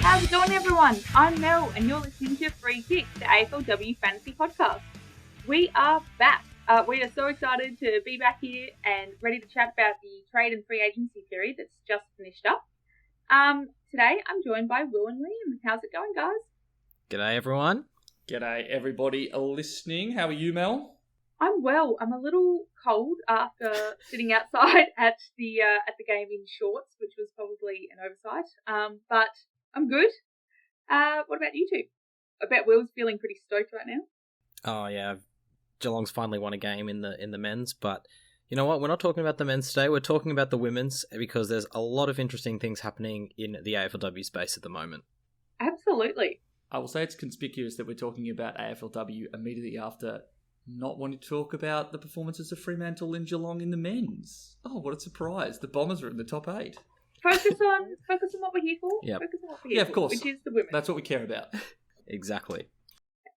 How's it going, everyone? I'm Mel, and you're listening to Free Kick, the AFLW Fantasy Podcast. We are back. We are so excited to be back here and ready to chat about the trade and free agency period that's just finished up. Today, I'm joined by Will and Liam. How's it going, guys? G'day, everyone. G'day, everybody listening. How are you, Mel? I'm well. I'm a little cold after sitting outside at the game in shorts, which was probably an oversight. But I'm good. What about you two? I bet Will's feeling pretty stoked right now. Oh yeah, Geelong's finally won a game in the men's, but you know what? We're not talking about the men's today. We're talking about the women's because there's a lot of interesting things happening in the AFLW space at the moment. Absolutely. I will say it's conspicuous that we're talking about AFLW immediately after not wanting to talk about the performances of Fremantle and Geelong in the men's. Oh, what a surprise. The Bombers are in the top 8. Focus on what we're here for. Yep. Focus on what we're here of course. Which is the women. That's what we care about. Exactly.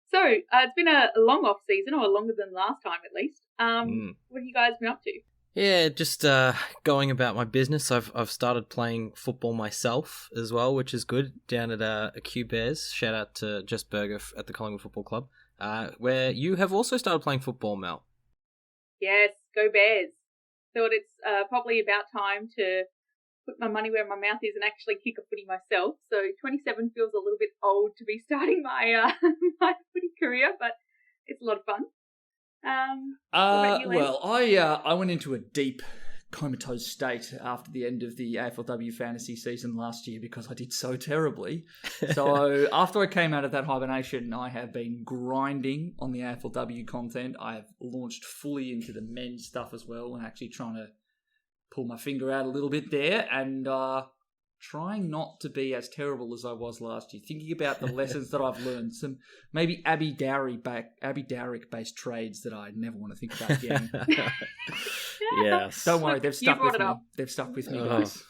So, it's been a long off season, or longer than last time at least. What have you guys been up to? Yeah, just going about my business. I've started playing football myself as well, which is good, down at a Q Bears. Shout out to Jess Berger at the Collingwood Football Club, where you have also started playing football, Mel. Yes, go Bears. Thought it's probably about time to put my money where my mouth is and actually kick a footy myself. So 27 feels a little bit old to be starting my my footy career, but it's a lot of fun. What about you, Liam? Well, I went into a deep comatose state after the end of the AFLW fantasy season last year because I did so terribly. So after I came out of that hibernation, I have been grinding on the AFLW content. I have launched fully into the men's stuff as well and actually trying to pull my finger out a little bit there and trying not to be as terrible as I was last year. Thinking about the lessons that I've learned, some maybe Abby Dowrick-based trades that I never want to think about again. Yes. Don't worry, they've stuck with me. Up. They've stuck with me, guys.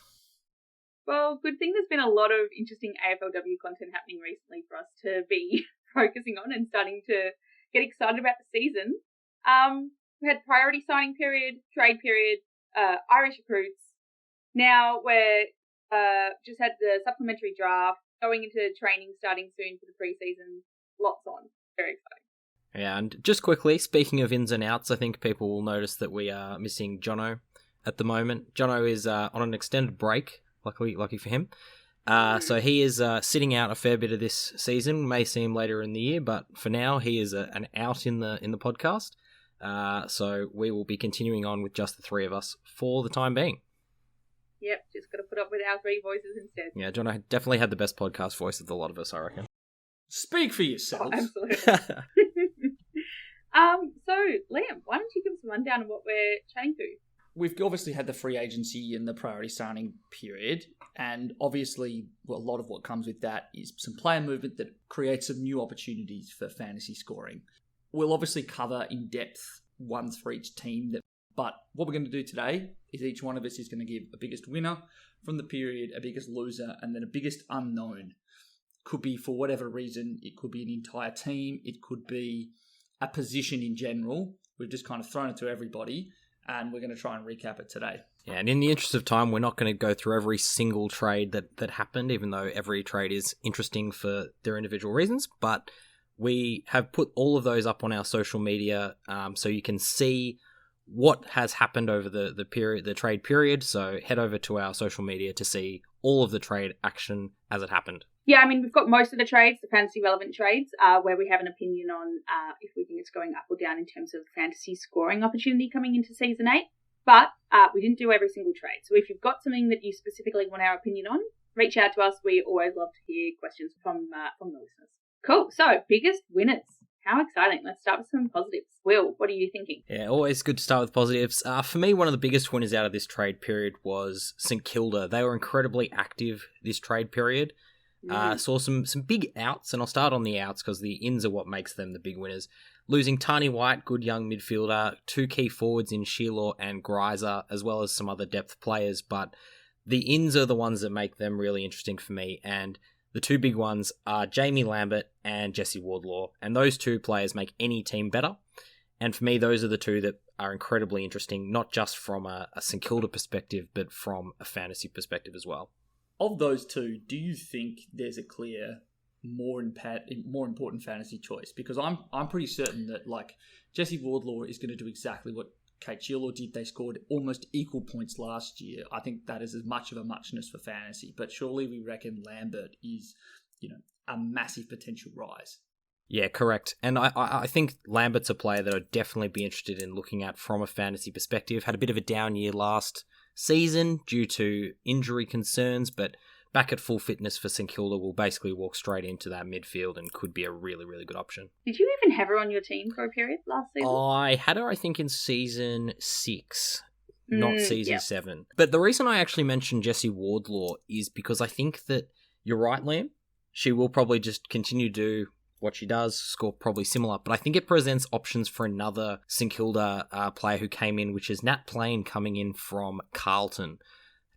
Well, good thing there's been a lot of interesting AFLW content happening recently for us to be focusing on and starting to get excited about the season. We had priority signing period, trade period, Irish recruits. Now we're just had the supplementary draft, going into training starting soon for the preseason. Lots on. Very exciting. Yeah, and just quickly, speaking of ins and outs, I think people will notice that we are missing Jono at the moment. Jono is on an extended break, lucky for him. So he is sitting out a fair bit of this season. May see him later in the year, but for now he is an out in the podcast. So we will be continuing on with just the three of us for the time being. Yep, just got to put up with our three voices instead. Yeah, Jono definitely had the best podcast voice of the lot of us, I reckon. Speak for yourselves. Oh, absolutely. So, Liam, why don't you give us a rundown of what we're chatting through? We've obviously had the free agency and the priority signing period, and obviously a lot of what comes with that is some player movement that creates some new opportunities for fantasy scoring. We'll obviously cover in depth ones for each team, but what we're going to do today is each one of us is going to give a biggest winner from the period, a biggest loser, and then a biggest unknown. Could be for whatever reason, it could be an entire team, it could be a position in general. We've just kind of thrown it to everybody, and we're going to try and recap it today. Yeah, and in the interest of time, we're not going to go through every single trade that happened, even though every trade is interesting for their individual reasons, but we have put all of those up on our social media, so you can see what has happened over the trade period. So head over to our social media to see all of the trade action as it happened. Yeah, I mean, we've got most of the trades, the fantasy relevant trades, where we have an opinion on if we think it's going up or down in terms of fantasy scoring opportunity coming into season 8. But we didn't do every single trade. So if you've got something that you specifically want our opinion on, reach out to us. We always love to hear questions from the listeners. Cool. So, biggest winners. How exciting. Let's start with some positives. Will, what are you thinking? Yeah, always good to start with positives. For me, one of the biggest winners out of this trade period was St Kilda. They were incredibly active this trade period. Saw some big outs, and I'll start on the outs because the ins are what makes them the big winners. Losing Tani White, good young midfielder, 2 key forwards in Sheila and Greiser, as well as some other depth players, but the ins are the ones that make them really interesting for me, and The two big ones are Jamie Lambert and Jesse Wardlaw, and those two players make any team better. And for me, those are the two that are incredibly interesting, not just from a St Kilda perspective, but from a fantasy perspective as well. Of those two, do you think there's a clear, more important fantasy choice? Because I'm pretty certain that like Jesse Wardlaw is going to do exactly what Kate Chilor did. They scored almost equal points last year. I think that is as much of a muchness for fantasy. But surely we reckon Lambert is, a massive potential rise. Yeah, correct. And I think Lambert's a player that I'd definitely be interested in looking at from a fantasy perspective. Had a bit of a down year last season due to injury concerns, but back at full fitness for St Kilda will basically walk straight into that midfield and could be a really, really good option. Did you even have her on your team for a period last season? I had her, I think, in season 6, not season 7. But the reason I actually mentioned Jessie Wardlaw is because I think that you're right, Liam. She will probably just continue to do what she does, score probably similar, but I think it presents options for another St Kilda player who came in, which is Nat Plain coming in from Carlton.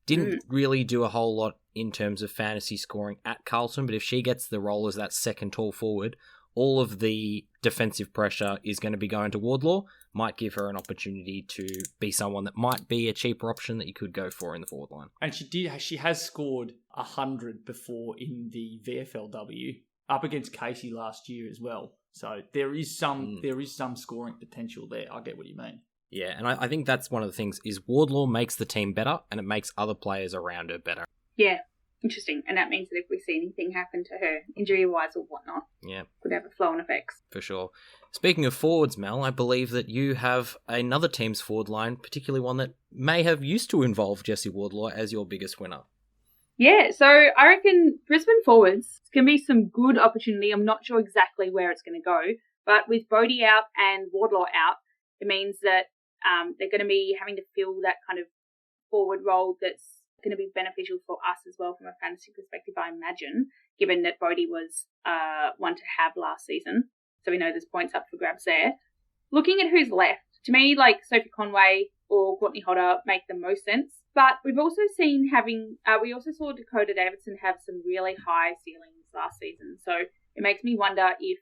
Didn't really do a whole lot in terms of fantasy scoring at Carlton, but if she gets the role as that second tall forward, all of the defensive pressure is going to be going to Wardlaw. Might give her an opportunity to be someone that might be a cheaper option that you could go for in the forward line. And she has scored 100 before in the VFLW, up against Casey last year as well. So there is some scoring potential there. I get what you mean. Yeah, and I think that's one of the things is Wardlaw makes the team better and it makes other players around her better. Yeah, interesting. And that means that if we see anything happen to her, injury-wise or whatnot, could have a flow-on effects. For sure. Speaking of forwards, Mel, I believe that you have another team's forward line, particularly one that may have used to involve Jessie Wardlaw as your biggest winner. Yeah, so I reckon Brisbane forwards can be some good opportunity. I'm not sure exactly where it's going to go, but with Bodie out and Wardlaw out, it means that they're going to be having to fill that kind of forward role that's going to be beneficial for us as well from a fantasy perspective, I imagine, given that Bodie was one to have last season. So we know there's points up for grabs there. Looking at who's left, to me, like Sophie Conway or Courtney Hodder make the most sense. But we've also seen we also saw Dakota Davidson have some really high ceilings last season. So it makes me wonder if,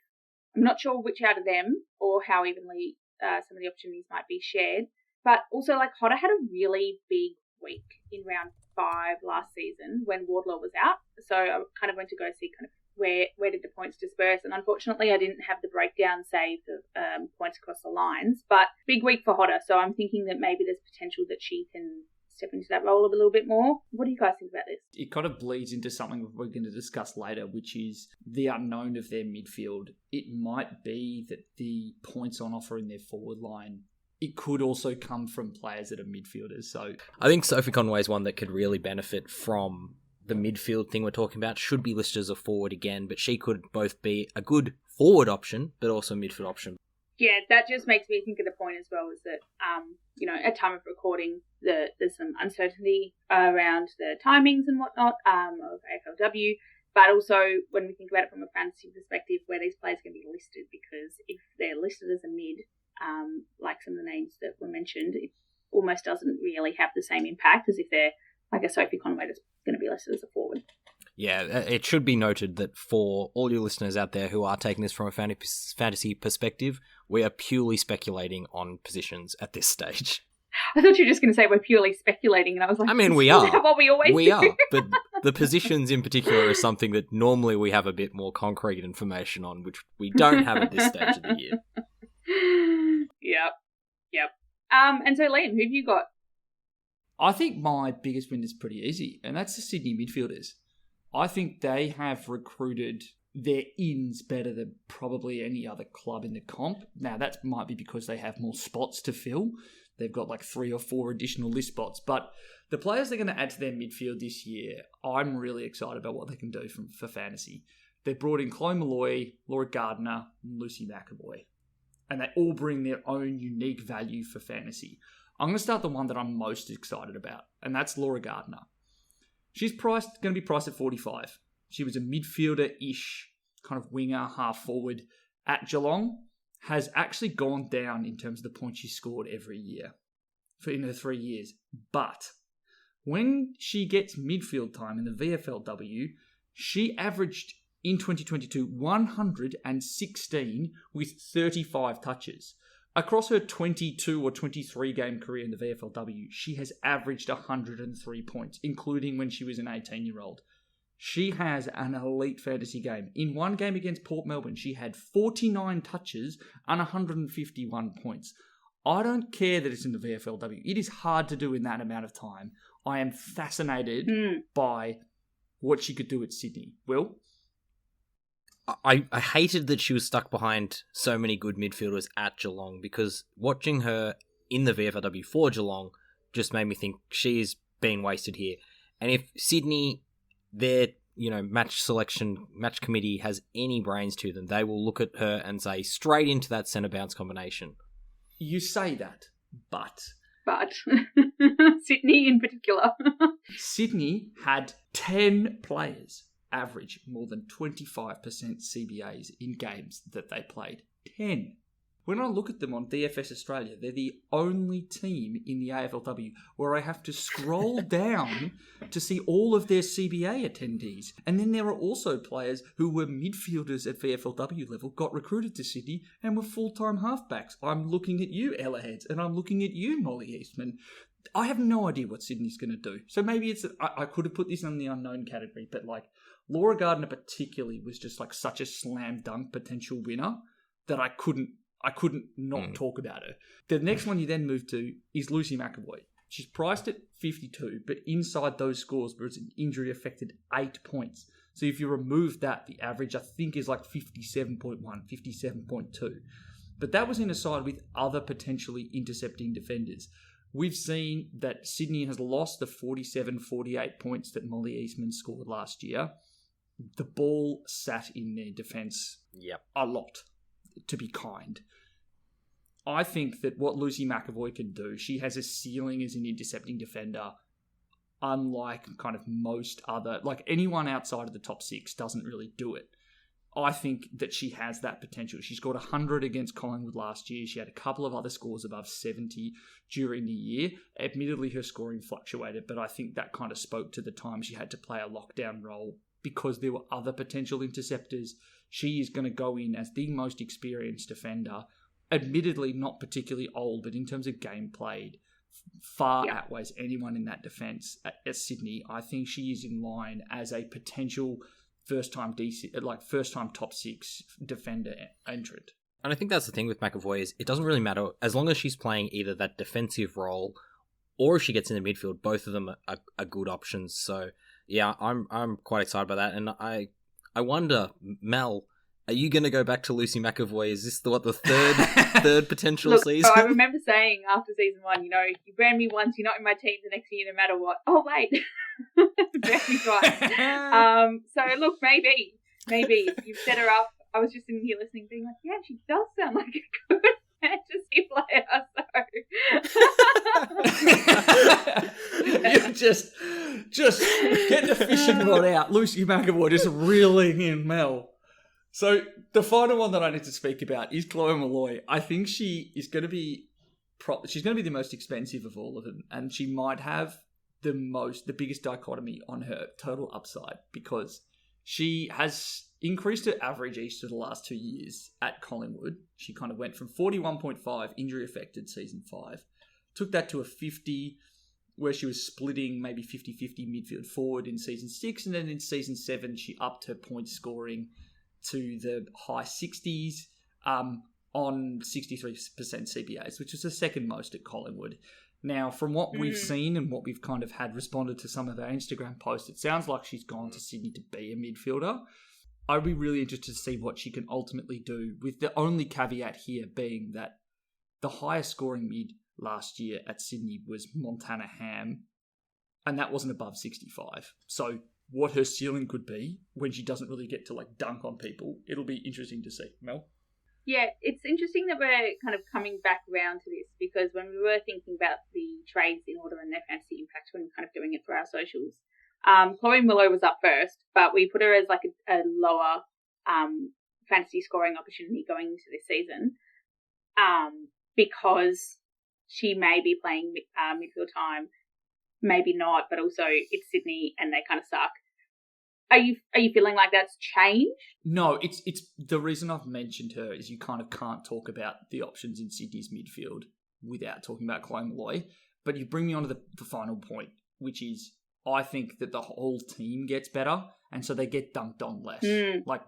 I'm not sure which out of them or how evenly some of the opportunities might be shared. But also, like, Hodder had a really big week in round 5 last season when Wardlaw was out. So I kind of went to go see kind of where did the points disperse. And unfortunately, I didn't have the breakdown saved of points across the lines. But big week for Hodder. So I'm thinking that maybe there's potential that she can step into that role a little bit more. What do you guys think about this? It kind of bleeds into something we're going to discuss later, which is the unknown of their midfield. It might be that the points on offer in their forward line, it could also come from players that are midfielders. So I think Sophie Conway is one that could really benefit from the midfield thing we're talking about. Should be listed as a forward again, but she could both be a good forward option, but also a midfield option. Yeah, that just makes me think of the point as well is that, at time of recording, there's some uncertainty around the timings and whatnot of AFLW, but also when we think about it from a fantasy perspective, where these players can be listed, because if they're listed as a mid, like some of the names that were mentioned, it almost doesn't really have the same impact as if they're like a Sophie Conway that's going to be listed as a forward. Yeah, it should be noted that for all your listeners out there who are taking this from a fantasy perspective, we are purely speculating on positions at this stage. I thought you were just going to say we're purely speculating, and I was like, I mean, we are. What we always we do. are, but the positions in particular is something that normally we have a bit more concrete information on, which we don't have at this stage of the year. Yep. And so, Liam, who have you got? I think my biggest win is pretty easy, and that's the Sydney midfielders. I think they have recruited their ins better than probably any other club in the comp. Now, that might be because they have more spots to fill. They've got like 3 or 4 additional list spots. But the players they're going to add to their midfield this year, I'm really excited about what they can do for fantasy. They brought in Chloe Malloy, Laura Gardner, and Lucy McAvoy. And they all bring their own unique value for fantasy. I'm going to start the one that I'm most excited about, and that's Laura Gardner. She's going to be priced at 45. She was a midfielder-ish, kind of winger, half forward at Geelong. Has actually gone down in terms of the points she scored every year in her 3 years. But when she gets midfield time in the VFLW, She averaged in 2022 116 with 35 touches. Across her 22 or 23 game career in the VFLW, she has averaged 103 points, including when she was an 18-year-old. She has an elite fantasy game. In one game against Port Melbourne, she had 49 touches and 151 points. I don't care that it's in the VFLW. It is hard to do in that amount of time. I am fascinated by what she could do at Sydney. Will? I hated that she was stuck behind so many good midfielders at Geelong, because watching her in the VFLW for Geelong just made me think she's been wasted here. And if Sydney, their match committee has any brains to them, they will look at her and say straight into that centre bounce combination. You say that, but Sydney in particular. Sydney had 10 players average more than 25% CBAs in games that they played. 10. When I look at them on DFS Australia, they're the only team in the AFLW where I have to scroll down to see all of their CBA attendees. And then there are also players who were midfielders at VFLW level, got recruited to Sydney, and were full-time halfbacks. I'm looking at you, Ella Heads, and I'm looking at you, Molly Eastman. I have no idea what Sydney's going to do. So maybe I could have put this in the unknown category, but Laura Gardner particularly was just such a slam dunk potential winner that I couldn't not talk about her. The next one you then move to is Lucy McAvoy. She's priced at 52, but inside those scores was an injury affected 8 points. So if you remove that, the average I think is 57.1, 57.2. But that was in a side with other potentially intercepting defenders. We've seen that Sydney has lost the 47-48 points that Molly Eastman scored last year. The ball sat in their defence a lot, to be kind. I think that what Lucy McAvoy can do, she has a ceiling as an intercepting defender, unlike kind of most other, anyone outside of the top six doesn't really do it. I think that she has that potential. She scored 100 against Collingwood last year. She had a couple of other scores above 70 during the year. Admittedly, her scoring fluctuated, but I think that kind of spoke to the time she had to play a lockdown role because there were other potential interceptors. She is going to go in as the most experienced defender, admittedly not particularly old, but in terms of game played, far outweighs anyone in that defence at Sydney. I think she is in line as a potential first-time top six defender entrant. And I think that's the thing with McAvoy is it doesn't really matter as long as she's playing either that defensive role or if she gets in the midfield. Both of them are good options. So yeah, I'm quite excited by that. And I wonder, Mel, are you going to go back to Lucy McAvoy? Is this the third potential season? So I remember saying after season 1, you brand me once, you're not in my team the next year, no matter what. Oh wait, brand me twice. So look, maybe if you've set her up. I was just sitting here listening, being like, yeah, she does sound like a good fantasy player. You just get the fishing rod out. Lucy McAvoy just reeling in Mel. So the final one that I need to speak about is Chloe Malloy. I think she is going to be she's going to be the most expensive of all of them, and she might have the biggest dichotomy on her total upside because she has increased her average each of the last 2 years at Collingwood. She kind of went from 41.5 injury affected season 5, took that to a 50 where she was splitting maybe 50-50 midfield forward in season 6, and then in season 7 she upped her point scoring to the high 60s on 63% CBAs, which is the second most at Collingwood. Now, from what we've seen and what we've kind of had responded to some of our Instagram posts, it sounds like she's gone to Sydney to be a midfielder. I'd be really interested to see what she can ultimately do, with the only caveat here being that the highest scoring mid last year at Sydney was Montana Ham, and that wasn't above 65. So what her ceiling could be when she doesn't really get to dunk on people, it'll be interesting to see. Mel? Yeah, it's interesting that we're kind of coming back around to this because when we were thinking about the trades in order and their fantasy impact when kind of doing it through our socials, Chloe Malloy was up first, but we put her as a lower fantasy scoring opportunity going into this season because she may be playing midfield time, maybe not, but also it's Sydney and they kind of suck. Are you feeling like that's changed? No, it's the reason I've mentioned her is you kind of can't talk about the options in Sydney's midfield without talking about Chloe Molloy. But you bring me on to the final point, which is I think that the whole team gets better, and so they get dunked on less. Like,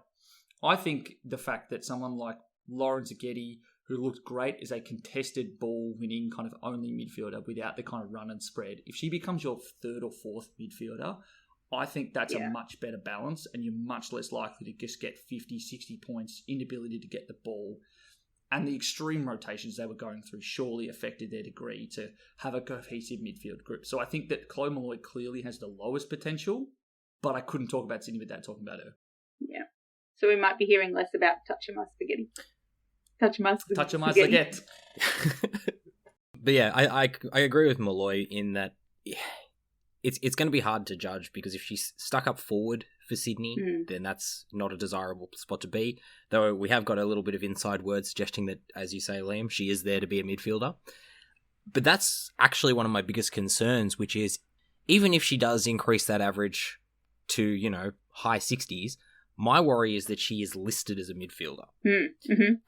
I think the fact that someone like Lauren Zaghetti, who looked great as a contested ball-winning kind of only midfielder without the kind of run and spread, if she becomes your third or fourth midfielder, I think that's a much better balance, and you're much less likely to just get 50, 60 points, inability to get the ball. And the extreme rotations they were going through surely affected their degree to have a cohesive midfield group. So I think that Chloe Molloy clearly has the lowest potential, but I couldn't talk about Sydney without talking about her. Yeah. So we might be hearing less about Touch of My Spaghetti. Touch of My Spaghetti. But yeah, I agree with Molloy in that it's going to be hard to judge, because if she's stuck up forward for Sydney, then that's not a desirable spot to be. Though we have got a little bit of inside word suggesting that, as you say, Liam, she is there to be a midfielder. But that's actually one of my biggest concerns, which is even if she does increase that average to, you know, high 60s, my worry is that she is listed as a midfielder.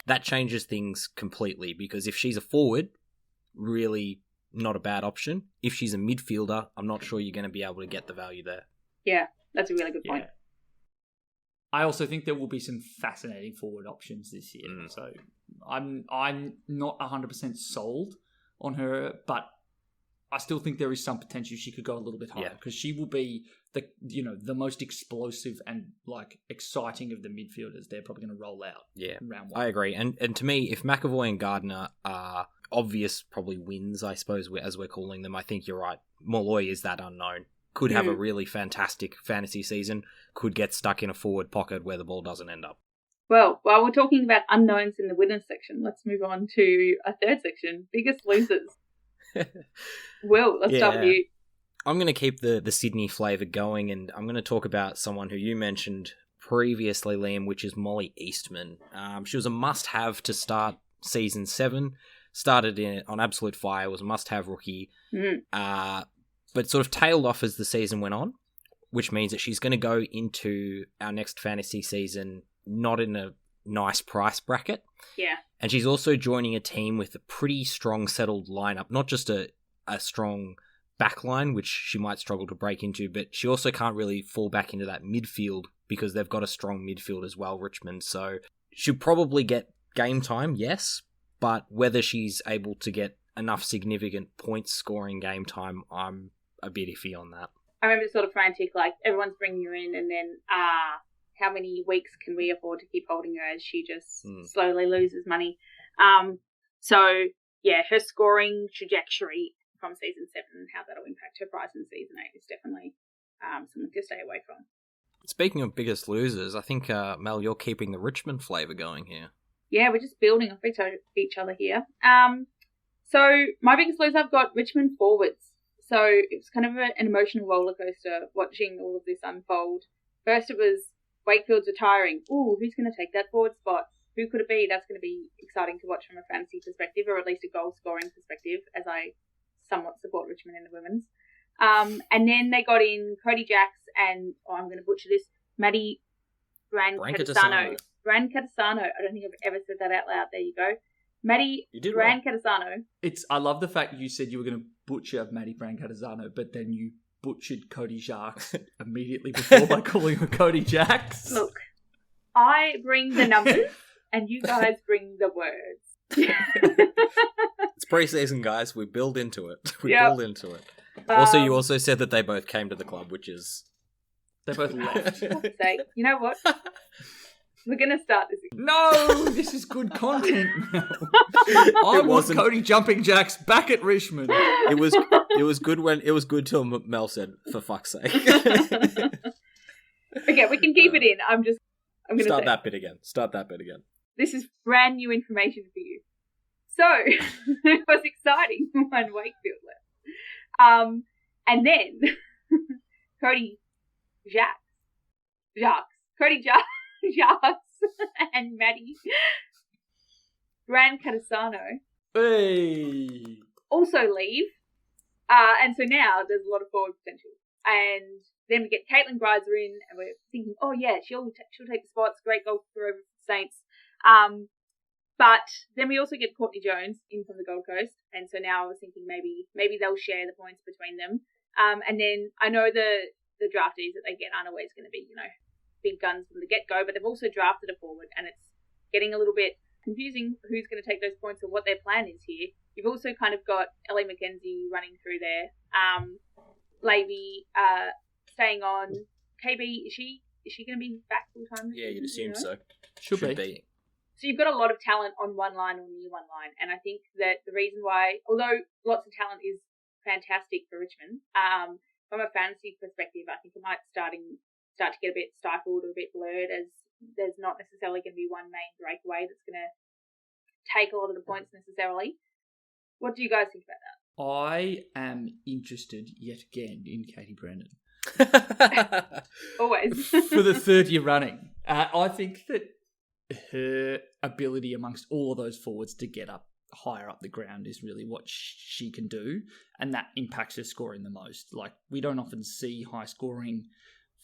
That changes things completely, because if she's a forward, really not a bad option. If she's a midfielder, I'm not sure you're going to be able to get the value there. Yeah, that's a really good point. I also think there will be some fascinating forward options this year. So I'm not 100% sold on her, but I still think there is some potential she could go a little bit higher, because she will be the most explosive and like exciting of the midfielders they're probably going to roll out. Yeah, round one. I agree. And to me, if McAvoy and Gardner are obvious probably wins, I suppose, as we're calling them, I think you're right. Molloy is that unknown. Could have a really fantastic fantasy season, could get stuck in a forward pocket where the ball doesn't end up. Well, while we're talking about unknowns in the winners section, let's move on to a third section, biggest losers. Will, let's start with you. I'm going to keep the Sydney flavour going, and I'm going to talk about someone who you mentioned previously, Liam, which is Molly Eastman. She was a must-have to start season 7. Started on absolute fire, was a must-have rookie, but sort of tailed off as the season went on, which means that she's going to go into our next fantasy season not in a nice price bracket. Yeah. And she's also joining a team with a pretty strong settled lineup, not just a strong backline, which she might struggle to break into, but she also can't really fall back into that midfield because they've got a strong midfield as well, Richmond. So she'll probably get game time, yes, but whether she's able to get enough significant points scoring game time, I'm a bit iffy on that. I remember sort of frantic, like everyone's bringing her in and then, how many weeks can we afford to keep holding her as she just slowly loses money? So, yeah, her scoring trajectory from season 7 and how that'll impact her price in season 8 is definitely something to stay away from. Speaking of biggest losers, I think, Mel, you're keeping the Richmond flavour going here. Yeah, we're just building off each other here. So my biggest loser, I've got Richmond forwards. So it was kind of an emotional roller coaster watching all of this unfold. First it was Wakefield's retiring. Ooh, who's going to take that forward spot? Who could it be? That's going to be exciting to watch from a fantasy perspective, or at least a goal-scoring perspective, as I somewhat support Richmond in the women's. And then they got in Cody Jacks and, I'm going to butcher this, Maddie Brancatisano. Brancatisano. I don't think I've ever said that out loud. There you go. Maddie Brancatisano. I love the fact you said you were going to butcher Maddie Brancatisano, but then you butchered Cody Jacks immediately before by calling her Cody Jacks. Look, I bring the numbers and you guys bring the words. It's pre-season, guys. We build into it. Build into it. Also, you also said that they both came to the club, which is... They both left. Say, you know what? We're going to start this again. No, this is good content now. I want Cody Jumping Jacks back at Richmond. It was good till Mel said, for fuck's sake. Okay, we can keep it in. I'm going to Start that bit again. This is brand new information for you. So, it was exciting when Wakefield left. And then, Cody Jacks and Maddie Brancatisano also leave. And so now there's a lot of forward potential. And then we get Caitlin Greiser in, and we're thinking, oh yeah, she'll take the spots. Great goal for over the Saints. But then we also get Courtney Jones in from the Gold Coast, and so now I was thinking maybe they'll share the points between them. And then I know the draftees that they get aren't always going to be, big guns from the get-go, but they've also drafted a forward, and it's getting a little bit confusing who's going to take those points or what their plan is here. You've also kind of got Ellie McKenzie running through there. Levy staying on. KB, is she going to be back full-time? Yeah, you'd assume so. Should be. So you've got a lot of talent on one line or near one line, and I think that the reason why, although lots of talent is fantastic for Richmond, from a fantasy perspective, I think it might start to get a bit stifled or a bit blurred, as there's not necessarily going to be one main breakaway that's going to take a lot of the points necessarily. What do you guys think about that? I am interested yet again in Katie Brennan. Always. For the third year running. I think that her ability amongst all of those forwards to get up higher up the ground is really what she can do, and that impacts her scoring the most. Like, we don't often see high scoring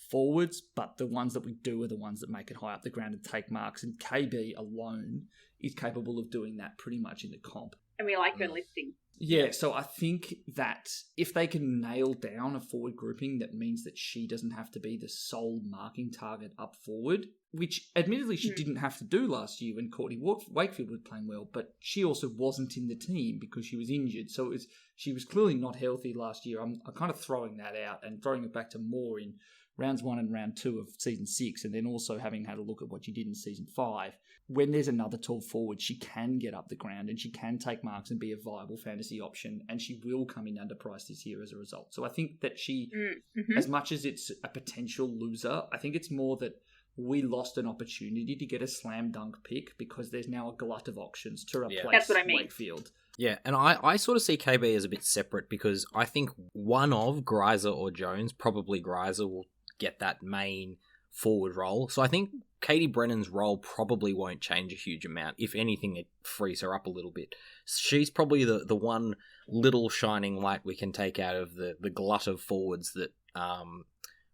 forwards, but the ones that we do are the ones that make it high up the ground and take marks, and KB alone is capable of doing that pretty much in the comp. And we like her lifting. Yeah, so I think that if they can nail down a forward grouping, that means that she doesn't have to be the sole marking target up forward, which admittedly she didn't have to do last year when Courtney Wakefield was playing well, but she also wasn't in the team because she was injured. So she was clearly not healthy last year. I'm kind of throwing that out and throwing it back to more in rounds 1 and round 2 of season 6, and then also having had a look at what she did in season 5. When there's another tall forward, she can get up the ground and she can take marks and be a viable fantasy option, and she will come in underpriced this year as a result. So I think that she, as much as it's a potential loser, I think it's more that we lost an opportunity to get a slam dunk pick because there's now a glut of options to replace That's what I mean. Wakefield. Yeah, and I sort of see KB as a bit separate because I think one of Greiser or Jones, probably Greiser, will get that main forward role. So I think Katie Brennan's role probably won't change a huge amount. If anything, it frees her up a little bit. She's probably the one little shining light we can take out of the glut of forwards that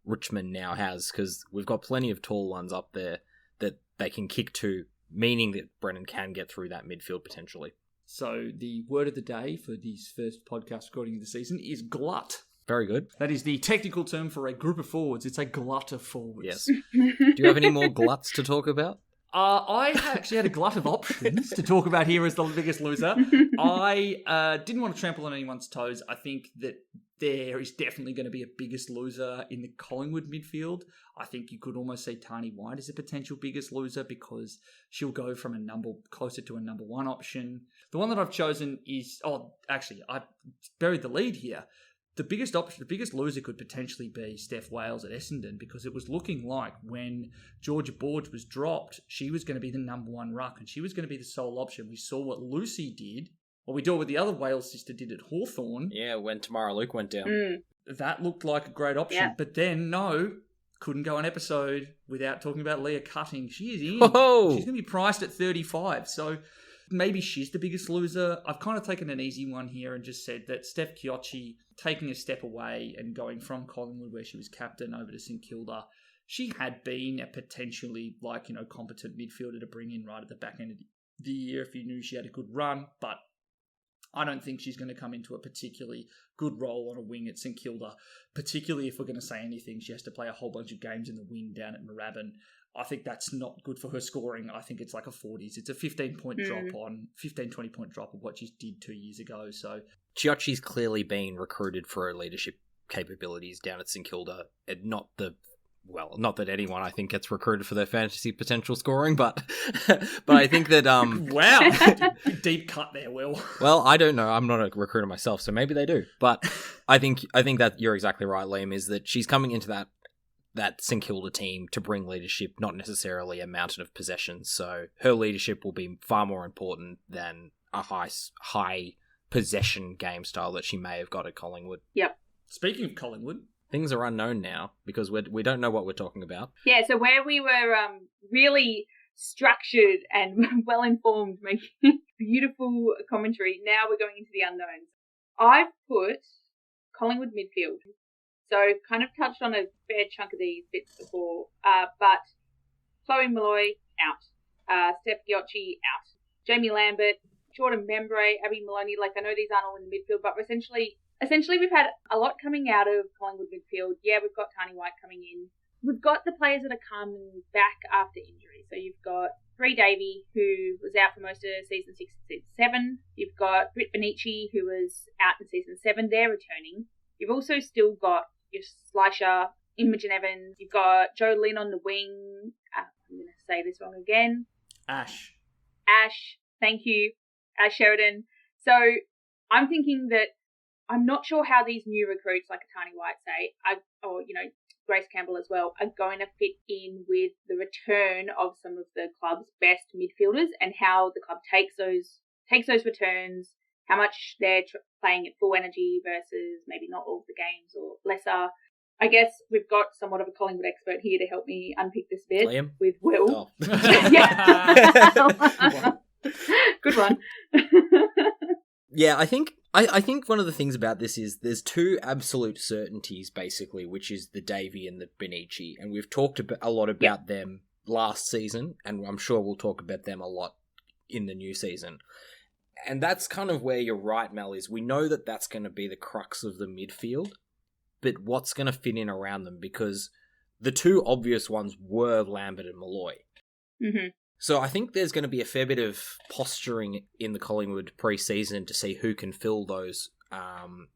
Richmond now has, because we've got plenty of tall ones up there that they can kick to, meaning that Brennan can get through that midfield potentially. So the word of the day for this first podcast recording of the season is glut. Very good. That is the technical term for a group of forwards. It's a glut of forwards. Yes. Do you have any more gluts to talk about? I actually had a glut of options to talk about here as the biggest loser. I didn't want to trample on anyone's toes. I think that there is definitely going to be a biggest loser in the Collingwood midfield. I think you could almost say Tani White is a potential biggest loser because she'll go from closer to a number 1 option. The one that I've chosen is... I buried the lead here. The biggest loser could potentially be Steph Wales at Essendon, because it was looking like when Georgia Borge was dropped, she was going to be the number 1 ruck and she was going to be the sole option. We saw what Lucy did, or we saw what the other Wales sister did at Hawthorn. Yeah, when Tamara Luke went down. That looked like a great option, but then couldn't go an episode without talking about Leah Cutting. She is in. Whoa. She's going to be priced at 35, so maybe she's the biggest loser. I've kind of taken an easy one here and just said that Steph Chiocci taking a step away and going from Collingwood, where she was captain, over to St Kilda. She had been a potentially competent midfielder to bring in right at the back end of the year if you knew she had a good run, but I don't think she's going to come into a particularly good role on a wing at St Kilda, particularly if we're going to say anything. She has to play a whole bunch of games in the wing down at Moorabbin. I think that's not good for her scoring. I think it's like a 40s. It's a 15, 20 point drop of what she did 2 years ago. So Chiocci's clearly been recruited for her leadership capabilities down at St Kilda. Not that anyone, I think, gets recruited for their fantasy potential scoring, but I think that wow, deep cut there, Will. Well, I don't know. I'm not a recruiter myself, so maybe they do. But I think that you're exactly right, Liam. Is that she's coming into that St Kilda team to bring leadership, not necessarily a mountain of possessions. So her leadership will be far more important than a high possession game style that she may have got at Collingwood. Yep. Speaking of Collingwood, things are unknown now because we don't know what we're talking about. Yeah, so where we were really structured and well-informed, making beautiful commentary, now we're going into the unknowns. I've put Collingwood midfield. So kind of touched on a fair chunk of these bits before, but Chloe Malloy, out. Steph Giocchi, out. Jamie Lambert, Jordan Membre, Abby Maloney. Like, I know these aren't all in the midfield, but essentially we've had a lot coming out of Collingwood midfield. Yeah, we've got Tani White coming in. We've got the players that are coming back after injury. So you've got Bree Davey, who was out for most of season 6 and season 7. You've got Britt Benici, who was out in season 7. They're returning. You've also still got your Slisher, Imogen Evans. You've got Joe Lynn on the wing. I'm going to say this wrong again. Ash. Thank you. Ash Sheridan. So I'm thinking that I'm not sure how these new recruits, like a Tani White, say, Grace Campbell as well, are going to fit in with the return of some of the club's best midfielders and how the club takes those returns, how much they're playing at full energy versus maybe not all of the games or lesser. I guess we've got somewhat of a Collingwood expert here to help me unpick this bit. Liam? With Will. Oh. Yeah. Good one. Yeah, I think one of the things about this is there's two absolute certainties, basically, which is the Davey and the Benici, and we've talked a lot about them last season, and I'm sure we'll talk about them a lot in the new season. And that's kind of where you're right, Mel, is we know that that's going to be the crux of the midfield, but what's going to fit in around them? Because the two obvious ones were Lambert and Malloy. Mm-hmm. So I think there's going to be a fair bit of posturing in the Collingwood pre-season to see who can fill those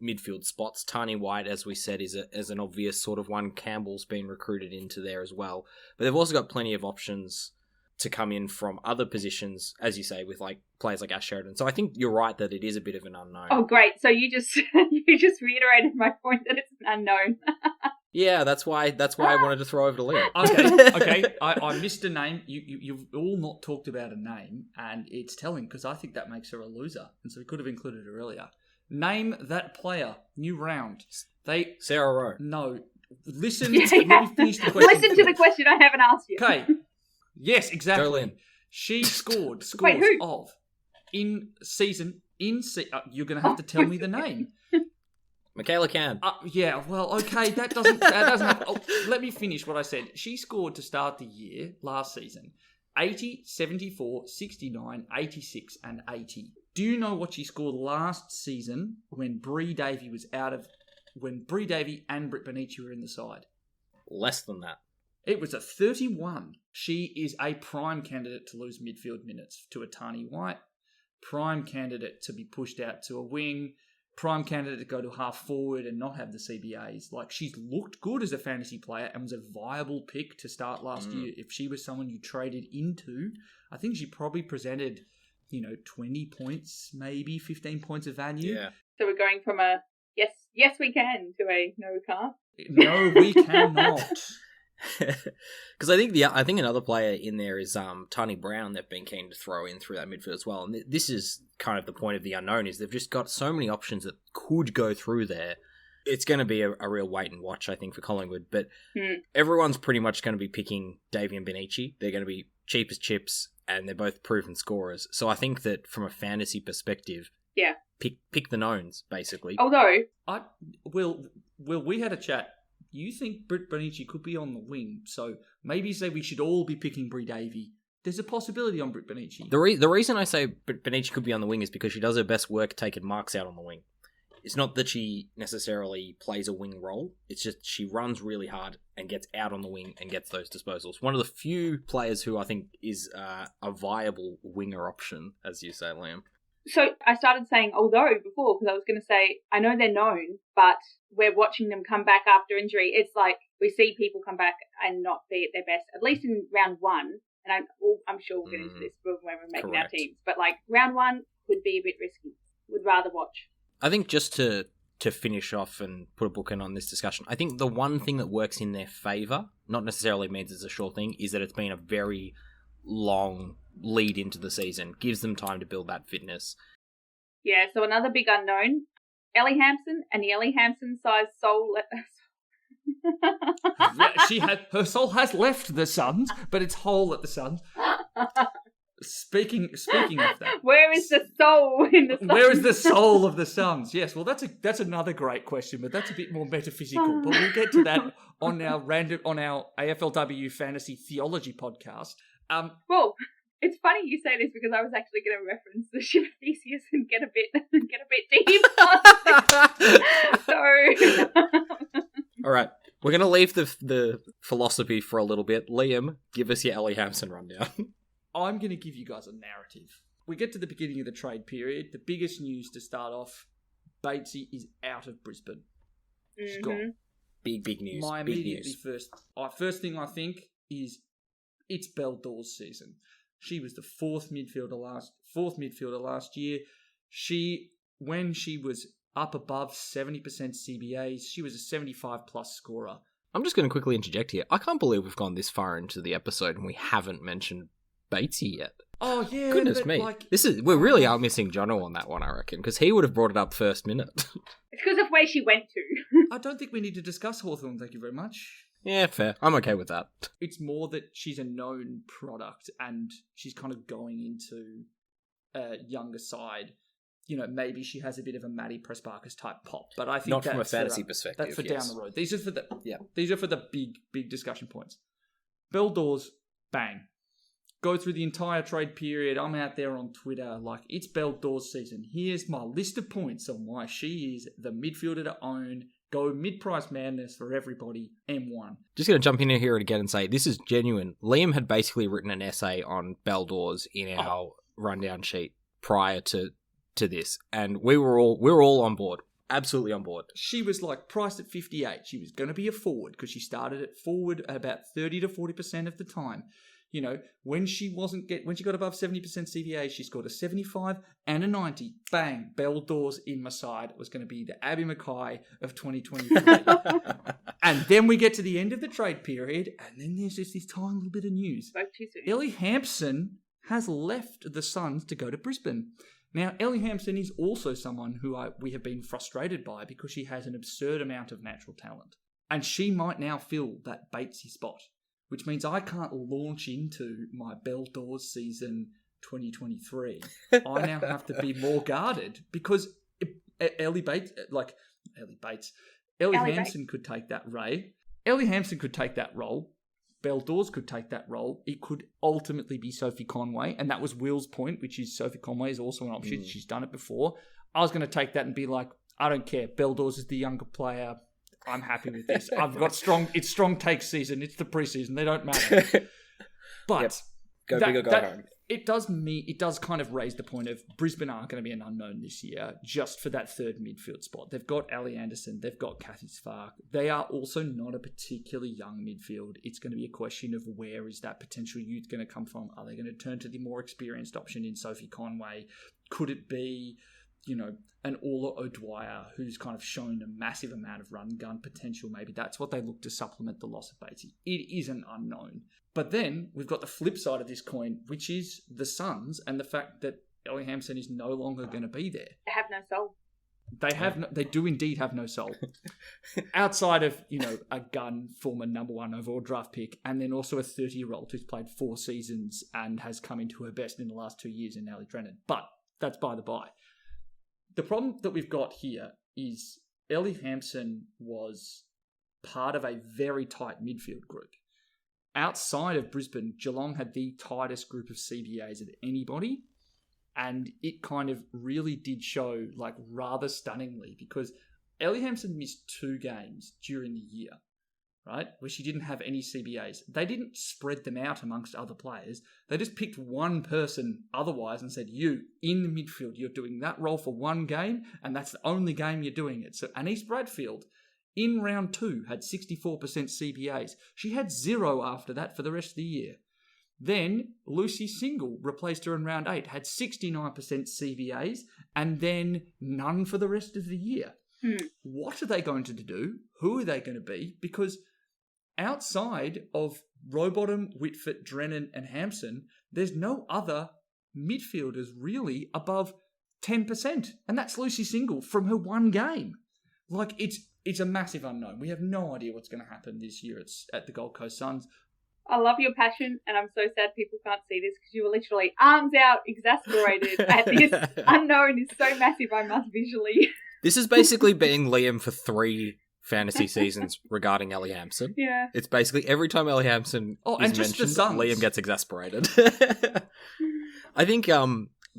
midfield spots. Tani White, as we said, is an obvious sort of one. Campbell's been recruited into there as well. But they've also got plenty of options to come in from other positions, as you say, with like players like Ash Sheridan. So I think you're right that it is a bit of an unknown. Oh, great. So you just reiterated my point that it's an unknown. Yeah, that's why I wanted to throw over to Liam. Okay. I missed a name. You've all not talked about a name, and it's telling because I think that makes her a loser, and so we could have included her earlier. Name that player. New round. Sarah Rowe. No. Listen. Let me finish the question. Listen to the question I haven't asked you. Okay. Yes, exactly. Jolene. She scored scores Wait, who? of you're going to have to tell me the name. Michaela Can. Yeah, well, okay, that doesn't happen. Oh, let me finish what I said. She scored to start the year last season 80, 74, 69, 86 and 80. Do you know what she scored last season when Bree Davey and Britt Benici were in the side? Less than that. It was a 31. She is a prime candidate to lose midfield minutes to a Tani White, prime candidate to be pushed out to a wing, prime candidate to go to half forward and not have the CBAs. Like, she's looked good as a fantasy player and was a viable pick to start last year. If she was someone you traded into, I think she probably presented, 20 points, maybe 15 points of value. Yeah. So we're going from a yes we can to a no we can't. No, we cannot. Because I think another player in there is Tani Brown. They've been keen to throw in through that midfield as well, and this is kind of the point of the unknown, is they've just got so many options that could go through there. It's going to be a real wait and watch, I think, for Collingwood, but everyone's pretty much going to be picking Davey and Benici. They're going to be cheap as chips, and they're both proven scorers. So I think that from a fantasy perspective, pick the knowns, basically. Although we had a chat. You think Britt Benici could be on the wing, so maybe say we should all be picking Bree Davey. There's a possibility on Britt Benici. The reason I say Benici could be on the wing is because she does her best work taking marks out on the wing. It's not that she necessarily plays a wing role. It's just she runs really hard and gets out on the wing and gets those disposals. One of the few players who I think is a viable winger option, as you say, Liam. So I started saying although before because I was going to say I know they're known, but we're watching them come back after injury. It's like we see people come back and not be at their best, at least in round one. And I'm sure we'll get into this when we're making our teams. But like round one could be a bit risky. Would rather watch. I think just to finish off and put a bookend on this discussion, I think the one thing that works in their favour, not necessarily means it's a sure thing, is that it's been a very long lead into the season. Gives them time to build that fitness. Yeah, so another big unknown, Ellie Hampson and the Ellie Hampson size soul. Her soul has left the Suns, but it's whole at the Suns. Speaking of that, Where is the soul in the Suns? where is the soul of the Suns? Yes, well, that's another great question, but that's a bit more metaphysical. But we'll get to that on our AFLW Fantasy Theology podcast. Well, it's funny you say this because I was actually going to reference the ship of Theseus and get a bit deep. So, All right, we're going to leave the philosophy for a little bit. Liam, give us your Ellie Hampson rundown. I'm going to give you guys a narrative. We get to the beginning of the trade period. The biggest news to start off, Batesy is out of Brisbane. She's gone. Big news. My big immediately news. first thing I think is it's Belle Dawes' season. She was the fourth midfielder last year. When she was up above 70% CBAs, she was a 75 plus scorer. I'm just going to quickly interject here. I can't believe we've gone this far into the episode and we haven't mentioned Batesy yet. Oh yeah, goodness me! We really are missing Jono on that one, I reckon, because he would have brought it up first minute. It's because of where she went to. I don't think we need to discuss Hawthorn. Thank you very much. Yeah, fair. I'm okay with that. It's more that she's a known product and she's kind of going into a younger side. You know, maybe she has a bit of a Maddie Pressparkers type pop, but I think not from a fantasy perspective. That's for down the road. These are for the big discussion points. Belle Dawes, bang. Go through the entire trade period. I'm out there on Twitter like, it's Belle Dawes' season. Here's my list of points on why she is the midfielder to own. Go mid-price madness for everybody. M1. Just going to jump in here again and say, this is genuine. Liam had basically written an essay on Belle Dawes in our rundown sheet prior to this, and we were all on board. Absolutely on board. She was like priced at 58. She was going to be a forward because she started at forward at about 30 to 40% of the time. You know, when she got above 70% CVA, she scored a 75 and a 90. Bang, Belle Dawes in my side. It was going to be the Abby Mackay of 2023. And then we get to the end of the trade period, and then there's just this tiny little bit of news. Ellie Hampson has left the Suns to go to Brisbane. Now, Ellie Hampson is also someone who we have been frustrated by because she has an absurd amount of natural talent. And she might now fill that Batesy spot, which means I can't launch into my Belle Dawes season 2023. I now have to be more guarded because Ellie Hampson could take that Ellie Hampson could take that role. Belle Dawes could take that role. It could ultimately be Sophie Conway, and that was Will's point, which is Sophie Conway is also an option. She's done it before. I was going to take that and be like, I don't care. Belle Dawes is the younger player. I'm happy with this. I've got it's strong take season. It's the preseason. They don't matter. But Go big or go home. It does kind of raise the point of Brisbane aren't going to be an unknown this year just for that third midfield spot. They've got Ali Anderson. They've got Kathy Sfark. They are also not a particularly young midfield. It's going to be a question of where is that potential youth going to come from? Are they going to turn to the more experienced option in Sophie Conway? Could it be, an Orla O'Dwyer who's kind of shown a massive amount of run gun potential? Maybe that's what they look to supplement the loss of Batesy. It is an unknown. But then we've got the flip side of this coin, which is the Suns and the fact that Ellie Hampson is no longer going to be there. They have no soul. They do indeed have no soul. Outside of, a gun, former number one overall draft pick, and then also a 30-year-old who's played 4 seasons and has come into her best in the last 2 years in Ali Drennan. But that's by the by. The problem that we've got here is Ellie Hampson was part of a very tight midfield group. Outside of Brisbane, Geelong had the tightest group of CBAs of anybody, and it kind of really did show, rather stunningly, because Ellie Hampson missed 2 games during the year, right, where she didn't have any CBAs. They didn't spread them out amongst other players. They just picked one person otherwise and said, you, in the midfield, you're doing that role for 1 game, and that's the only game you're doing it. So Anise Bradfield, in round 2, had 64% CBAs. She had 0 after that for the rest of the year. Then Lucy Single replaced her in round 8, had 69% CBAs, and then none for the rest of the year. What are they going to do? Who are they going to be? Because outside of Rowbottom, Whitford, Drennan, and Hampson, there's no other midfielders really above 10%. And that's Lucy Single from her 1 game. It's a massive unknown. We have no idea what's going to happen this year at the Gold Coast Suns. I love your passion, and I'm so sad people can't see this because you were literally arms out, exasperated at this unknown is so massive I must visually. This is basically being Liam for 3 fantasy seasons regarding Ellie Hampson. Yeah. It's basically every time Ellie Hampson is mentioned, Liam gets exasperated. I think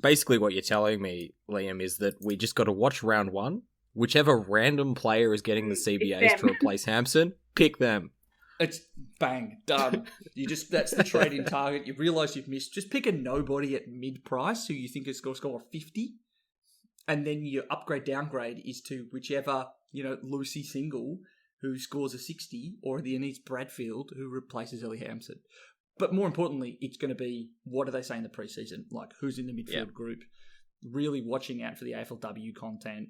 basically what you're telling me, Liam, is that we just got to watch round 1. Whichever random player is getting the CBAs to replace Hampson, pick them. It's bang, done. That's the trade-in target. You realise you've missed. Just pick a nobody at mid-price who you think is going to score a 50. And then your upgrade-downgrade is to whichever, Lucy Single who scores a 60, or the Anise Bradfield who replaces Ellie Hampson. But more importantly, it's going to be, what do they say in the preseason? Like, who's in the midfield group? Really watching out for the AFLW content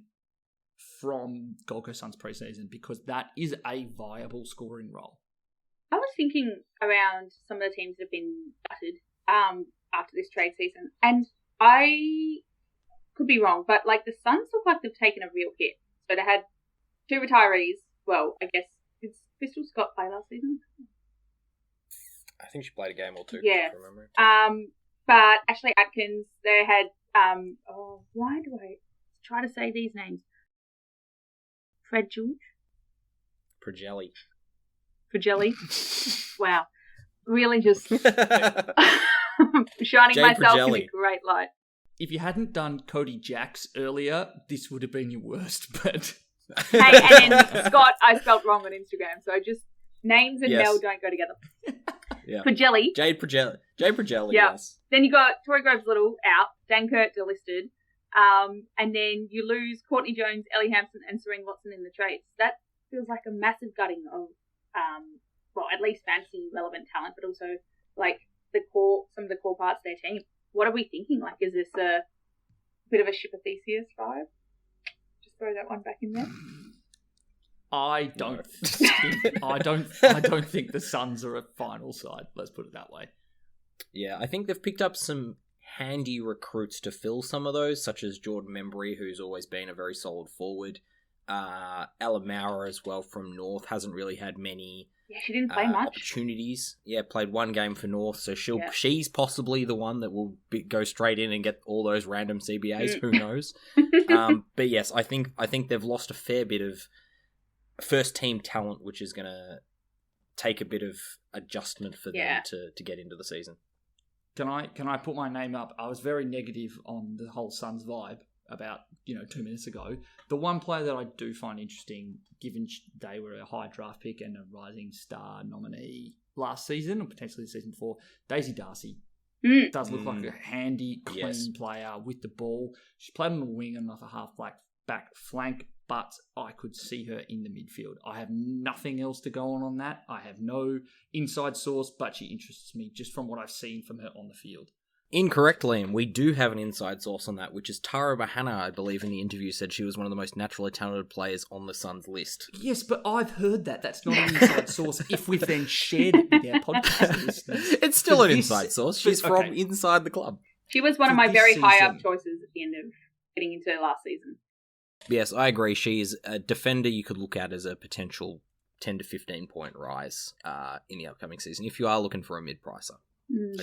from Gold Coast Suns preseason, because that is a viable scoring role. I was thinking around some of the teams that have been gutted after this trade season, and I could be wrong, but like the Suns look like they've taken a real hit. So they had 2 retirees. Well, I guess, did Crystal Scott play last season? I think she played a game or 2. Yeah. I remember. But Ashley Atkins, they had why do I try to say these names? Fred George? Prajelli. Wow. Really just shining Jay myself in Prajelli. a great light. If you hadn't done Cody Jacks earlier, this would have been your worst, but... Hey, and then Scott, I spelt wrong on Instagram, so just names and Mel don't go together. Yeah. Prajelli. Jade Prajelli, Yeah. yes. Then you got Tori Groves Little out, Dan Kurt delisted, and then you lose Courtney Jones, Ellie Hampson, and Serene Watson in the trades. That feels like a massive gutting of, at least fantasy relevant talent, but also like some of the core parts of their team. What are we thinking? Like, is this a bit of a Ship of Theseus vibe? Just throw that one back in there. I don't think the Suns are a final side. Let's put it that way. Yeah, I think they've picked up some handy recruits to fill some of those, such as Jordan Membry, who's always been a very solid forward. Ella Maurer as well from North hasn't really had many. Yeah, she didn't play much. Opportunities. Yeah, played 1 game for North, so she's possibly the one that will go straight in and get all those random CBAs. Who knows? But yes, I think they've lost a fair bit of first team talent, which is going to take a bit of adjustment for them to get into the season. Can I put my name up? I was very negative on the whole Suns vibe about 2 minutes ago. The one player that I do find interesting, given they were a high draft pick and a rising star nominee last season, or potentially the season before, Daisy Darcy. Does look like a handy, clean player with the ball. She played on the wing and off a half back flank, but I could see her in the midfield. I have nothing else to go on that. I have no inside source, but she interests me just from what I've seen from her on the field. Incorrect, Liam. We do have an inside source on that, which is Tara Mahana, I believe, in the interview said she was one of the most naturally talented players on the Suns list. Yes, but I've heard that. That's not an inside source if we've then shared it with our podcast listeners. It's still an inside source. She's from inside the club. She was one of my very high-up choices at the end of getting into last season. Yes, I agree. She is a defender you could look at as a potential 10 to 15 point rise in the upcoming season, if you are looking for a mid-pricer.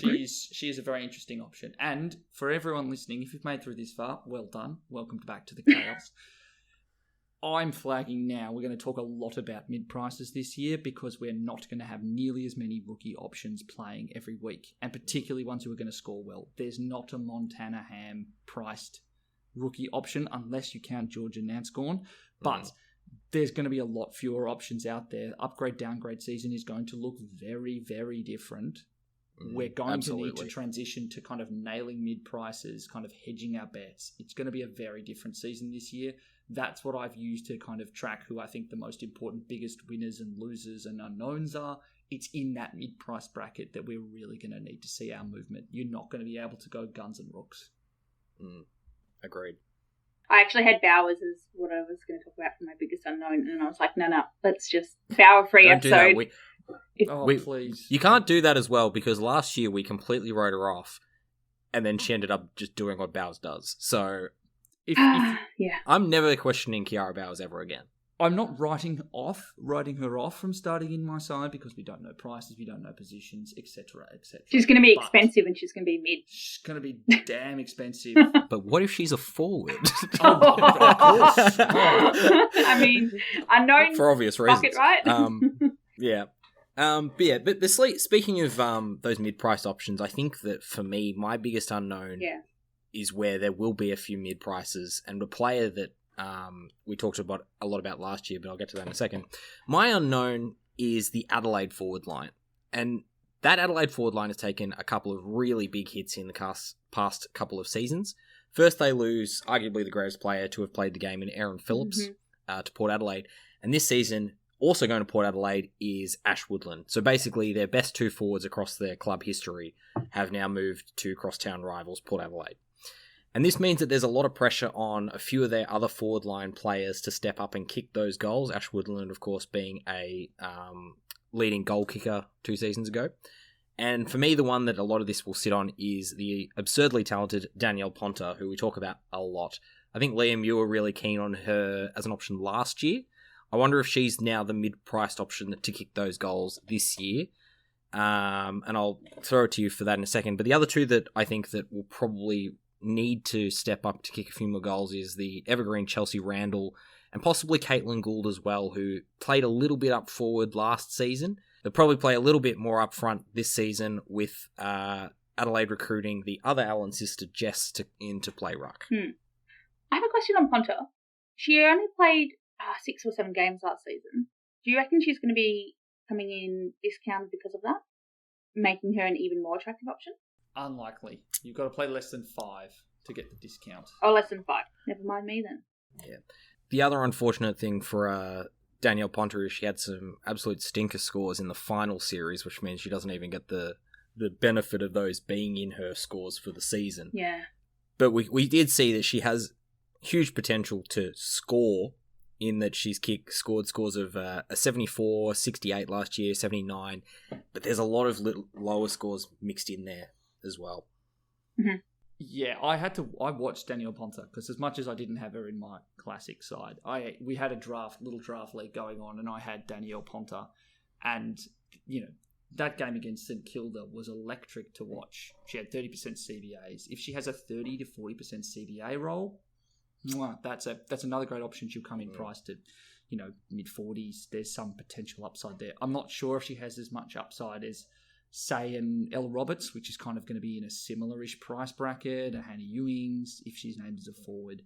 She is a very interesting option. And for everyone listening, if you've made through this far, well done. Welcome back to the chaos. I'm flagging now, we're going to talk a lot about mid-prices this year because we're not going to have nearly as many rookie options playing every week, and particularly ones who are going to score well. There's not a Montana Ham priced rookie option unless you count Georgia Nanscorn, but there's going to be a lot fewer options out there. Upgrade-downgrade season is going to look very, very different. We're going to need to transition to kind of nailing mid-prices, kind of hedging our bets. It's going to be a very different season this year. That's what I've used to kind of track who I think the most important, biggest winners and losers and unknowns are. It's in that mid-price bracket that we're really going to need to see our movement. You're not going to be able to go guns and rooks. Agreed. I actually had Bowers as what I was going to talk about for my biggest unknown, and I was like, no, let's just Bower-free episode. Please. You can't do that as well, because last year we completely wrote her off, and then she ended up just doing what Bowers does. So, yeah. I'm never questioning Kiara Bowers ever again. I'm not writing her off from starting in my side because we don't know prices, we don't know positions, etc., etc. She's going to be expensive and she's going to be mid. She's going to be damn expensive. But what if she's a forward? Of course. I mean, unknown for obvious reasons, bucket, right? Yeah. Speaking of those mid-priced options, I think that for me, my biggest unknown is where there will be a few mid-prices, and a player that we talked about a lot about last year, but I'll get to that in a second. My unknown is the Adelaide forward line, and that Adelaide forward line has taken a couple of really big hits in the past couple of seasons. First, they lose arguably the greatest player to have played the game in Aaron Phillips to Port Adelaide, and this season, also going to Port Adelaide, is Ash Woodland. So basically, their best two forwards across their club history have now moved to crosstown rivals Port Adelaide. And this means that there's a lot of pressure on a few of their other forward line players to step up and kick those goals. Ash Woodland, of course, being a leading goal kicker 2 seasons ago. And for me, the one that a lot of this will sit on is the absurdly talented Danielle Ponter, who we talk about a lot. I think, Liam, you were really keen on her as an option last year. I wonder if she's now the mid-priced option to kick those goals this year. And I'll throw it to you for that in a second. But the other two that I think that will probably need to step up to kick a few more goals is the evergreen Chelsea Randall and possibly Caitlin Gould as well, who played a little bit up forward last season. They'll probably play a little bit more up front this season with Adelaide recruiting the other Allen sister, Jess, into play ruck. I have a question on Ponter. She only played 6 or 7 games last season. Do you reckon she's going to be coming in discounted because of that, making her an even more attractive option? Unlikely. You've got to play less than 5 to get the discount. Oh, less than 5. Never mind me then. Yeah. The other unfortunate thing for Danielle Ponter is she had some absolute stinker scores in the final series, which means she doesn't even get the benefit of those being in her scores for the season. Yeah. But we did see that she has huge potential to score, in that she's scored scores of a 74, 68 last year, 79, but there's a lot of lower scores mixed in there as well. Mm-hmm. Yeah, I watched Danielle Ponter because as much as I didn't have her in my classic side, we had a little draft league going on, and I had Danielle Ponter, and that game against St Kilda was electric to watch. She had 30% CBAs. If she has a 30 to 40% CBA role, that's another great option. She'll come in priced to, mid-40s. There's some potential upside there. I'm not sure if she has as much upside as, say, an Elle Roberts, which is kind of going to be in a similar-ish price bracket, a Hannah Ewings, if she's named as a forward.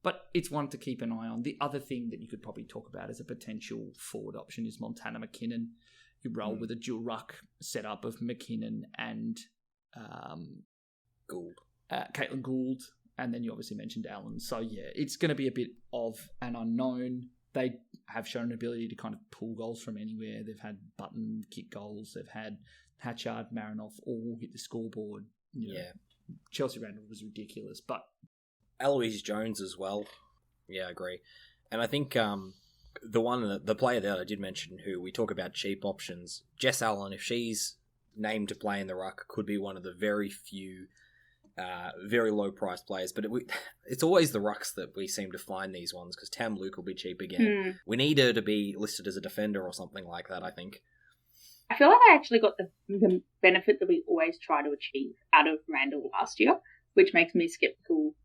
But it's one to keep an eye on. The other thing that you could probably talk about as a potential forward option is Montana McKinnon. You roll with a dual ruck setup of McKinnon and Gould. Caitlin Gould. And then you obviously mentioned Allen. So, yeah, it's going to be a bit of an unknown. They have shown an ability to kind of pull goals from anywhere. They've had Button kick goals. They've had Hatchard, Marinoff all hit the scoreboard. Chelsea Randall was ridiculous. But Eloise Jones as well. Yeah, I agree. And I think the player that I did mention, who we talk about cheap options, Jess Allen, if she's named to play in the ruck, could be one of the very few very low priced players, but it's always the rucks that we seem to find these ones, because Tam Luke will be cheap again. We need her to be listed as a defender or something like that, I think. I feel like I actually got the benefit that we always try to achieve out of Randall last year, which makes me sceptical.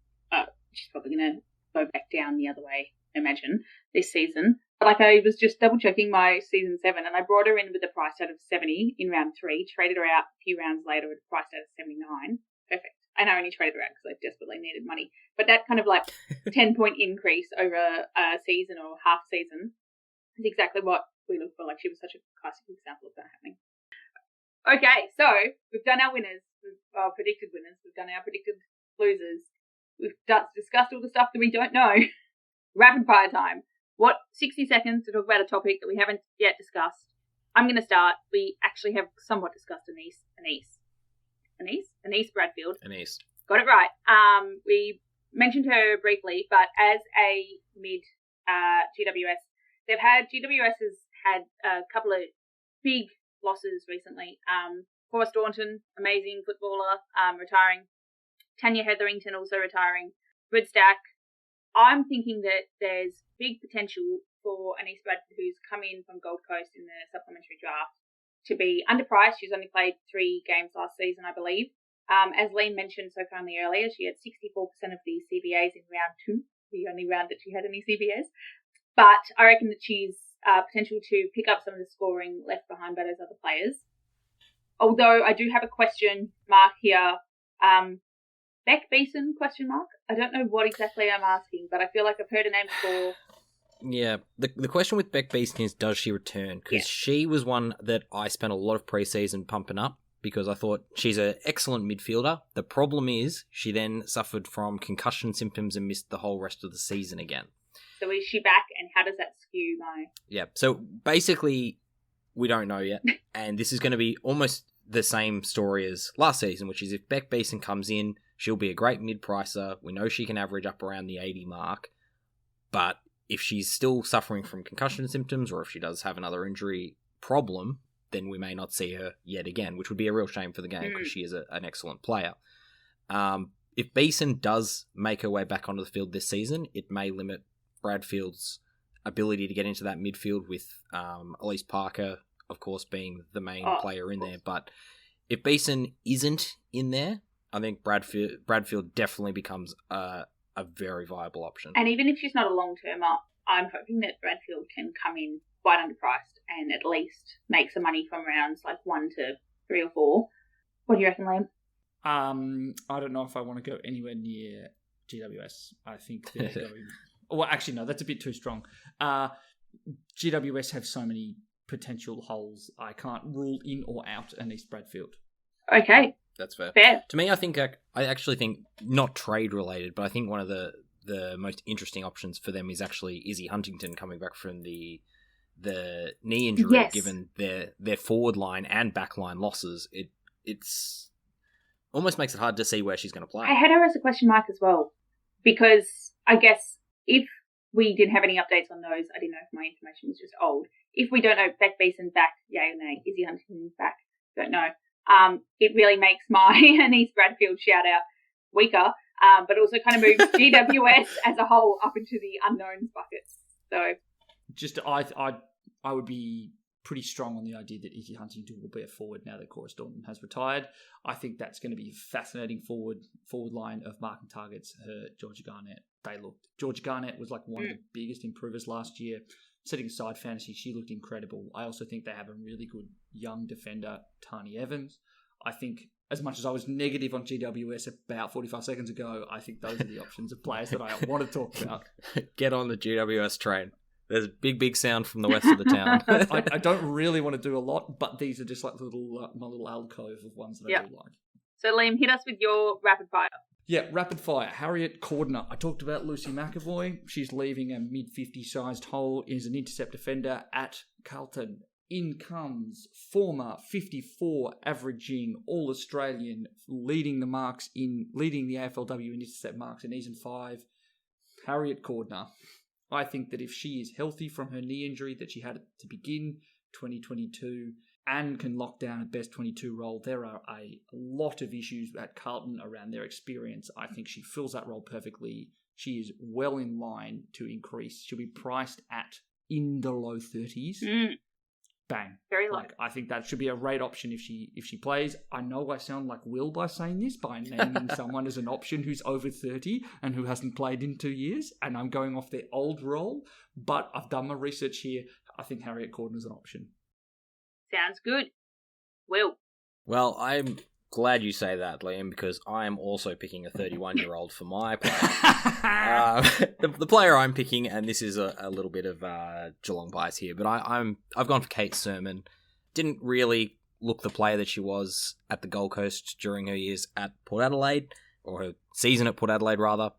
She's probably going to go back down the other way, I imagine, this season. Like, I was just double checking my season 7, and I brought her in with a price out of 70 in round 3, traded her out a few rounds later with a price out of 79. Perfect. And I only traded her out because I desperately needed money. But that kind of 10-point increase over a season or half season is exactly what we look for. She was such a classic example of that happening. Okay, so we've done our winners. We've predicted winners. We've done our predicted losers. We've discussed all the stuff that we don't know. Rapid fire time. 60 seconds to talk about a topic that we haven't yet discussed. I'm going to start. We actually have somewhat discussed Anise Bradfield. Anise. Got it right. We mentioned her briefly, but as a mid GWS, GWS has had a couple of big losses recently. Forrest Daunton, amazing footballer, retiring. Tanya Hetherington also retiring. Woodstack. I'm thinking that there's big potential for Anise Bradford, who's come in from Gold Coast in the supplementary draft, to be underpriced. She's only played 3 games last season, I believe. As Liam mentioned so kindly earlier, she had 64% of the CBAs in round 2, the only round that she had any CBAs. But I reckon that she's potential to pick up some of the scoring left behind by those other players. Although I do have a question mark here. Beck Beeson, question mark? I don't know what exactly I'm asking, but I feel like I've heard a name before. Yeah, the question with Beck Beeson is, does she return? Because she was one that I spent a lot of preseason pumping up because I thought she's an excellent midfielder. The problem is she then suffered from concussion symptoms and missed the whole rest of the season again. So is she back, and how does that skew my... Yeah, so basically we don't know yet, and this is going to be almost the same story as last season, which is if Beck Beeson comes in, she'll be a great mid-pricer. We know she can average up around the 80 mark, but if she's still suffering from concussion symptoms or if she does have another injury problem, then we may not see her yet again, which would be a real shame for the game because she is an excellent player. If Beeson does make her way back onto the field this season, it may limit Bradfield's ability to get into that midfield with Elise Parker, of course, being the main player in there. But if Beeson isn't in there, I think Bradfield definitely becomes a very viable option. And even if she's not a long-termer, I'm hoping that Bradfield can come in quite underpriced and at least make some money from rounds like 1 to 3 or 4. What do you reckon, Liam? I don't know if I want to go anywhere near GWS. I think they're going... Well, actually, no, that's a bit too strong. GWS have so many potential holes. I can't rule in or out Anise Bradfield. Okay. That's fair. Fair. To me, I actually think, not trade related, but I think one of the most interesting options for them is actually Izzy Huntington coming back from the knee injury. Yes. Given their forward line and back line losses, it's almost makes it hard to see where she's going to play. I had her as a question mark as well, because I guess if we didn't have any updates on those, I didn't know if my information was just old. If we don't know Beck Beeson back, yay or nay, Izzy Huntington back, don't know. It really makes my Anise Bradfield shout out weaker, but also kind of moves GWS as a whole up into the unknowns bucket. So, just I would be pretty strong on the idea that Izzy Huntington will be a forward now that Cora Staunton has retired. I think that's going to be a fascinating forward line of marking targets. Georgia Garnett, Georgia Garnett was like one of the biggest improvers last year. Setting aside fantasy, she looked incredible. I also think they have a really good young defender, Tani Evans. I think, as much as I was negative on GWS about 45 seconds ago, I think those are the options of players that I want to talk about. Get on the GWS train. There's a big sound from the west of the town. I don't really want to do a lot, but these are just like my little alcove of ones that I do like. So, Liam, hit us with your rapid fire. Yeah, rapid fire. Harriet Cordner. I talked about Lucy McAvoy. She's leaving a mid-50 sized hole, is an intercept defender at Carlton. In comes former 54 averaging All-Australian, leading the AFLW in intercept marks in season 5, Harriet Cordner. I think that if she is healthy from her knee injury that she had to begin 2022 and can lock down a best 22 role, there are a lot of issues at Carlton around their experience. I think she fills that role perfectly. She is well in line to increase. She'll be priced at in the low 30s. Bang. Very low. Like, I think that should be a great option if she plays. I know I sound like Will by saying this, by naming someone as an option who's over 30 and who hasn't played in 2 years, and I'm going off their old role, but I've done my research here. I think Harriet Cordner is an option. Sounds good. Will. Well, I'm glad you say that, Liam, because I am also picking a 31-year-old for my player. The player I'm picking, and this is a little bit of Geelong bias here, but I've gone for Kate Sermon. Didn't really look the player that she was at the Gold Coast during her years at Port Adelaide, or her season at Port Adelaide, rather.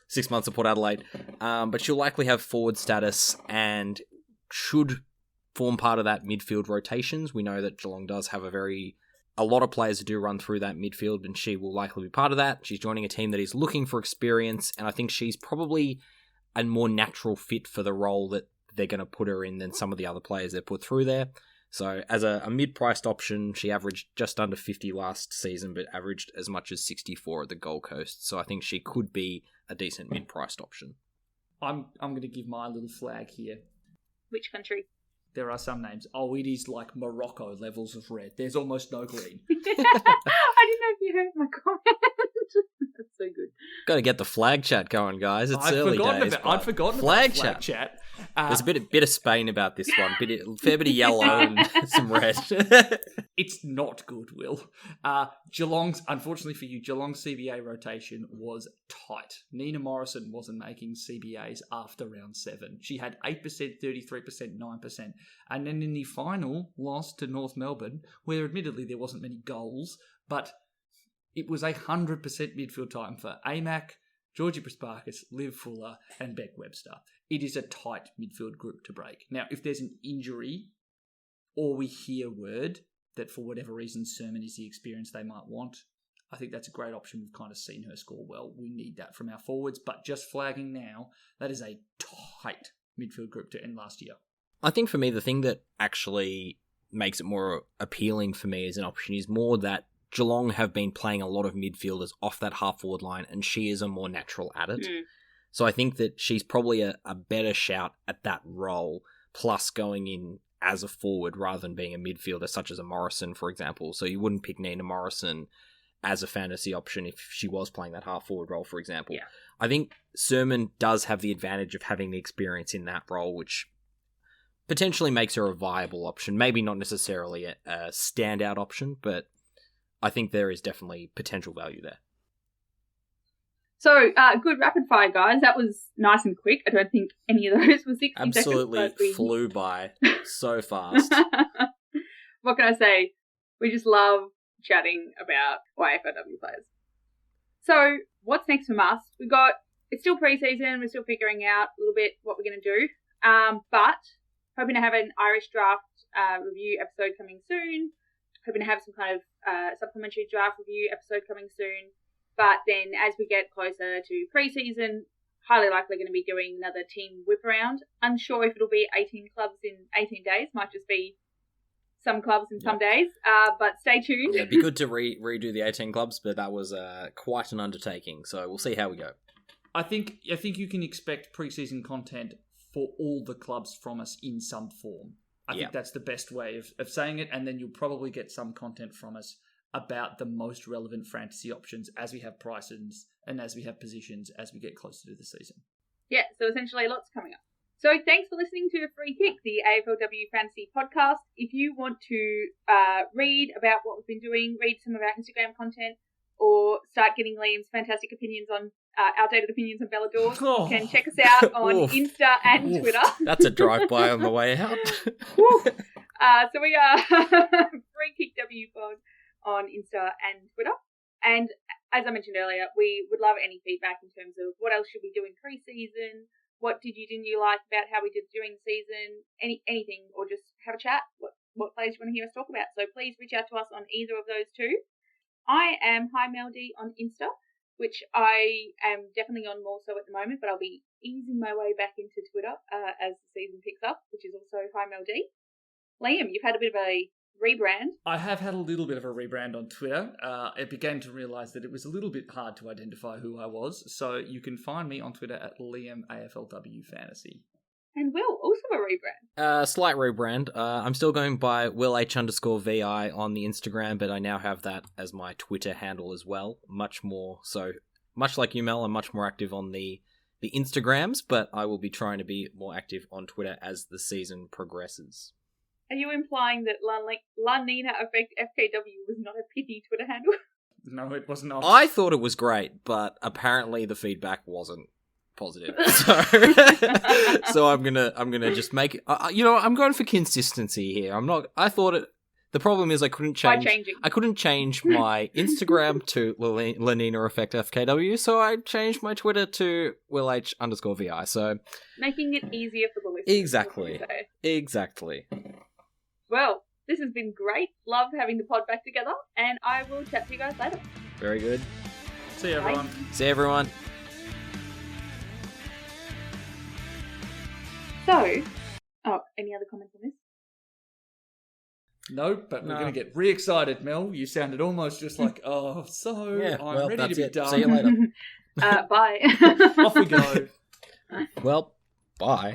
6 months at Port Adelaide. But she'll likely have forward status and should form part of that midfield rotations. We know that Geelong does have a lot of players who do run through that midfield, and she will likely be part of that. She's joining a team that is looking for experience, and I think she's probably a more natural fit for the role that they're going to put her in than some of the other players they put through there. So as a mid-priced option, she averaged just under 50 last season, but averaged as much as 64 at the Gold Coast. So I think she could be a decent mid-priced option. I'm going to give my little flag here. Which country? There are some names. Oh, it is like Morocco levels of red. There's almost no green. I didn't know if you heard my comment. That's so good. Got to get the flag chat going, guys. It's I'd early days. I'd forgotten flag about chat. flag chat. There's a bit of Spain about this one. Fair bit of yellow and some red. It's not good, Will. Unfortunately for you, Geelong's CBA rotation was tight. Nina Morrison wasn't making CBAs after round 7. She had 8%, 33%, 9%. And then in the final, lost to North Melbourne, where admittedly there wasn't many goals, but it was 100% midfield time for Amac, Georgie Prasparkas, Liv Fuller, and Beck Webster. It is a tight midfield group to break. Now, if there's an injury, or we hear word that for whatever reason Sermon is the experience they might want, I think that's a great option. We've kind of seen her score well. We need that from our forwards, but just flagging now, that is a tight midfield group to end last year. I think for me, the thing that actually makes it more appealing for me as an option is more that Geelong have been playing a lot of midfielders off that half-forward line, and she is a more natural at it. So I think that she's probably a better shout at that role, plus going in as a forward rather than being a midfielder, such as a Morrison, for example. So you wouldn't pick Nina Morrison as a fantasy option if she was playing that half-forward role, for example. Yeah. I think Sermon does have the advantage of having the experience in that role, which potentially makes her a viable option. Maybe not necessarily a standout option, but I think there is definitely potential value there. So, good rapid fire, guys. That was nice and quick. I don't think any of those were 60 Absolutely seconds. Absolutely flew by so fast. What can I say? We just love chatting about AFLW players. So, what's next from us? It's still preseason. We're still figuring out a little bit what we're going to do. But hoping to have an Irish draft review episode coming soon. Hoping to have some kind of supplementary draft review episode coming soon. But then as we get closer to preseason, highly likely going to be doing another team whip around. Unsure if it'll be 18 clubs in 18 days. Might just be some clubs in some days. But stay tuned. Yeah, it'd be good to redo the 18 clubs, but that was quite an undertaking. So we'll see how we go. I think you can expect preseason content for all the clubs from us in some form. I think that's the best way of saying it. And then you'll probably get some content from us about the most relevant fantasy options as we have prices and as we have positions as we get closer to the season. Yeah, so essentially lots coming up. So thanks for listening to Free Kick, the AFLW Fantasy Podcast. If you want to read about what we've been doing, read some of our Instagram content, or start getting Liam's fantastic opinions on outdated opinions on Bellador, you can check us out on Insta and Twitter. That's a drive-by on the way out. So we are Free Kick W Pod on Insta and Twitter. And as I mentioned earlier, we would love any feedback in terms of what else should we do in pre-season, what didn't you like about how we did during the season, anything, or just have a chat, what players you want to hear us talk about. So please reach out to us on either of those two. I am Hi Melody on Insta, which I am definitely on more so at the moment, but I'll be easing my way back into Twitter as the season picks up, which is also Hi Melody. Liam, you've had a bit of a rebrand. I have had a little bit of a rebrand on Twitter. I began to realise that it was a little bit hard to identify who I was, so you can find me on Twitter at Liam AFLW Fantasy. And Will, also a rebrand. Slight rebrand. I'm still going by WillH_VI on the Instagram, but I now have that as my Twitter handle as well. Much like you, Mel, I'm much more active on the Instagrams, but I will be trying to be more active on Twitter as the season progresses. Are you implying that La Nina Effect FKW was not a pithy Twitter handle? No, it was not. I thought it was great, but apparently the feedback wasn't positive. So I'm gonna just make it. I'm going for consistency here. I thought it. The problem is I couldn't change my Instagram to La Nina Effect FKW, so I changed my Twitter to WillH_VI. So making it easier for the listeners. Exactly. Well, this has been great. Love having the pod back together, and I will chat to you guys later. Very good. See you, everyone. Bye. See you, everyone. So, any other comments on this? No, but we're going to get re-excited, Mel. You sounded almost just like, I'm ready to be done. See you later. Bye. Off we go. Well, bye.